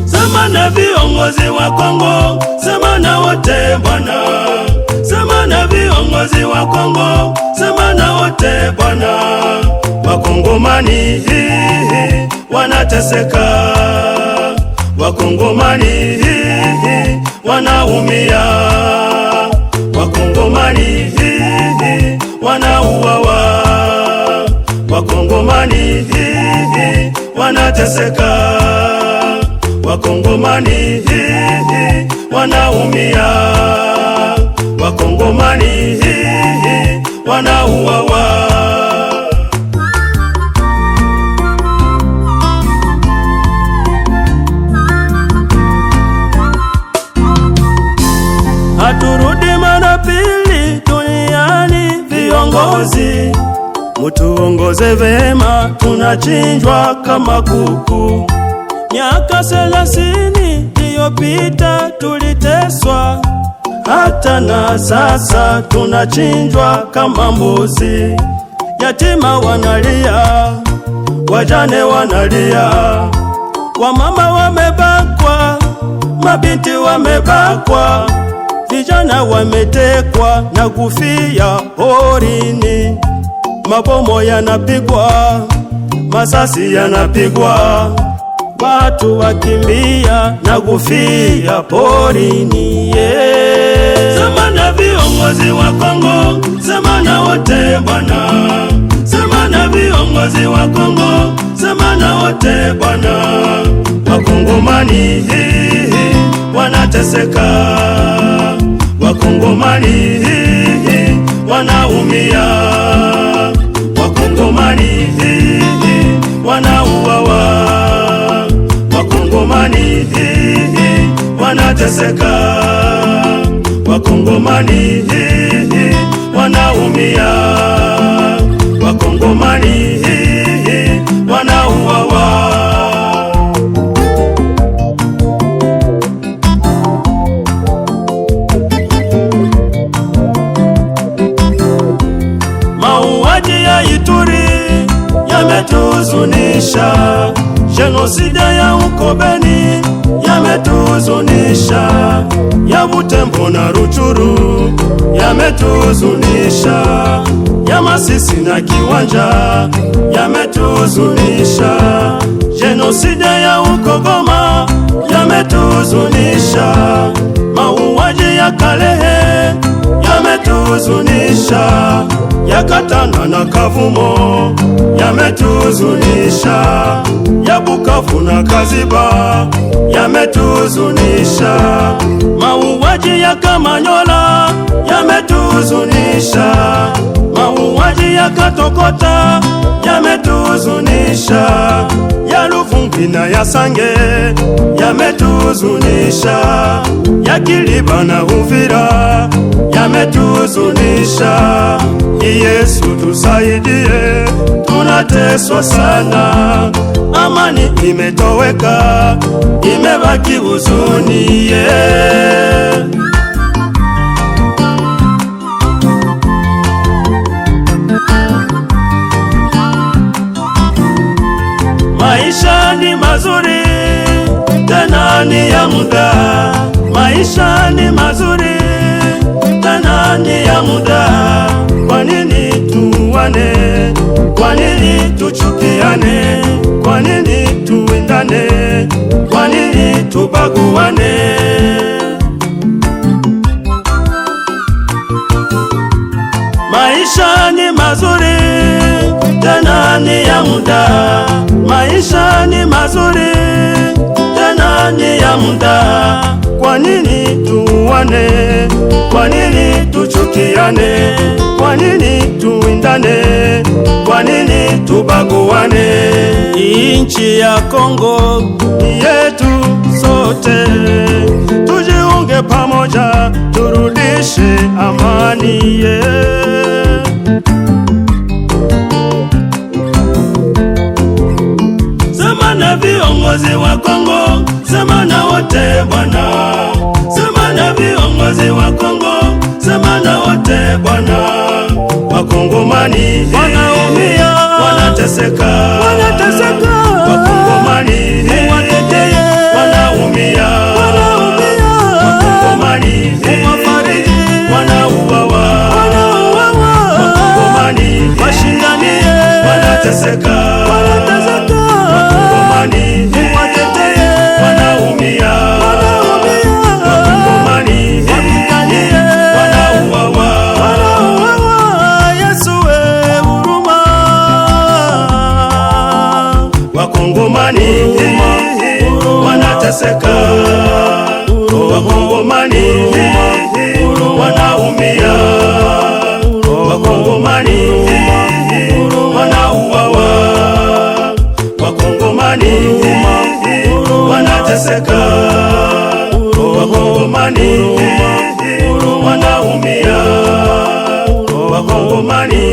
Sema na viongozi wa Kongo, sema na wote Bwana. Sema na viongozi wa Kongo, sema na wote Bwana. Wakongomani wanateseka, Wakongomani wanaumia, Wakongomani wanauawa, Wakongomani wanateseka, Wakongomani wanaumia, Wakongomani wanauawa. Haturudi mara pili duniani viongozi, mutuongoze vema, tunachinjwa kama kuku. Miaka 30 iliyopita tuliteswa, hata na sasa tunachinjwa kama mbuzi. Yatima wanalia, wajane wanalia, wamama wamebakwa, mabinti wamebakwa, vijana wametekwa na kufia porini. Mabomo yanapigwa, masasi yanapigwa, watu wakimbia na kufia porini. Sema na viongozi wa Kongo, sema na wote Bwana. Sema na viongozi wa Kongo, sema na wote Bwana. Wakongomani wanateseka, Wakongomani wanaumia, Wakongomani wanauawa, Wakongomani wanateseka, Wakongomani wanaumia, Wakongomani wanauawa. Mauaji ya Ituri yametuhuzunisha, genocide ya uko Beni yametuhuzunisha, ya Butembo na Ruchuru yametuhuzunisha, ya Masisi na Kiwanja yametuhuzunisha, genocide ya uko Goma yametuhuzunisha, mauaji ya Kalehe yametuhuzunisha, ya Katana na Kavumo yametuhuzunisha, ya Bukavu na Kaziba yametuhuzunisha, mauaji ya Kamanyola yametuhuzunisha, mauaji ya Katokota yametuhuzunisha, ya Luvungi na ya Sange yametuhuzunisha, ya Kiliba na Uvira yametuhuzunisha. Yesu tusaidie, tunateswa sana, amani imetoweka, imebaki huzuni. Maisha ni mazuri, tena ni ya muda. Maisha ni mazuri, tena ni ya muda. Kwa nini tuwane? Kwa nini tuchukiane? Kwa nini tuwindane? Kwa nini tubaguane? Maisha ni mazuri, tena ni ya muda. Maisha ni mazuri, tena ni ya muda. Kwa nini tuwane? Kwa nini tuchukiane? Kwa nini tuwindane? Kwa nini tubaguane? Inchi ya Kongo ni yetu sote, tujiunge pamoja, turudishe amani. viongozi wa Kongo, sema na wote Bwana. Sema na viongozi wa Kongo, sema na wote Bwana. Wakongomani wanaumia, wanateseka, Wakongomani wanaumia, Wakongomani wanauawa, Wakongomani wanateseka, Wakongomani wanaumia, Wakongomani wanauawa. Yesu we huruma, Wakongomani wanateseka, Wakongomani wanaumia, Wakongomani wanauawa, Wakongomani wanateseka, Wakongomani wanaumia, Wakongomani